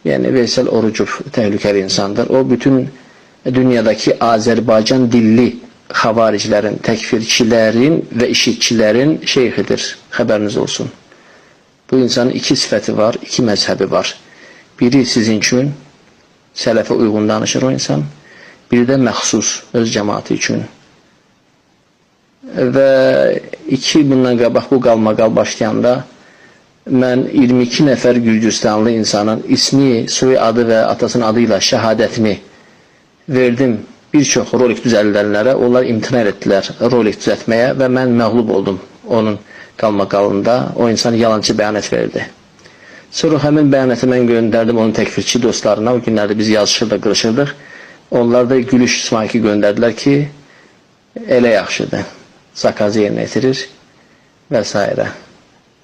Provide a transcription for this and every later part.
Yani Veysel Orucov tehlikeli insandır. O bütün dünyadaki Azərbaycan dilli xavaricilərin, təkfirçilərin və işitçilərin şeyxidir. Xəbəriniz olsun. Bu insanın iki sifəti var, iki məzhəbi var. Biri sizin üçün sələfə uyğun danışır o insan. Biri də məxsus öz cəmaatı üçün. Və bundan qabaq bu qalmaqal başlayanda mən 22 nəfər Gürcüstanlı insanın ismi, soy adı və atasının adıyla şəhadətini verdim bir çox rolik düzəldənlərə. Onlar imtina etdilər rolik düzəltməyə və mən məğlub oldum onun qalmaqalında. O insan yalancı bəyanət verdi. Sonra həmin bəyanəti mən göndərdim onun təkfirçi dostlarına. O günlərdə biz yazışırdıq, qırışırdıq. Onlar da gülüş smaki göndərdilər ki, elə yaxşıdır, zakazı yerinə yetirir və s.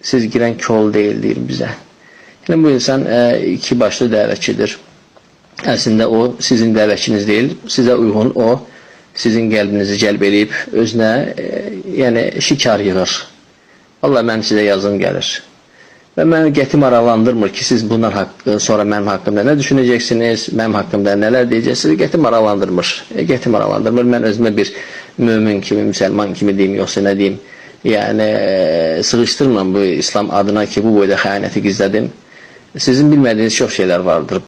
Siz girən kol deyil, deyir bizə. Yəni bu insan iki başlı dəvətçidir. Əslində o sizin dəvətçiniz deyil, sizə uyğun o sizin qəlbinizi cəlb edib özünə yəni şikar yığır. Vallahi mən sizə yazım gəlir. Və mən qəti maraqlandırmır ki, siz bundan sonra mənim haqqımda nə düşünəcəksiniz, mənim haqqımda nələr deyəcəksiniz, qəti maraqlandırmır. Qəti maraqlandırmır. Mən özümə bir mömin kimi, müsəlman kimi deyim, yoxsa nə deyim. Yəni, sığışdırmam bu İslam adına ki, bu boyda xəyanəti gizlədim. Sizin bilmədiyiniz çox şeylər vardır.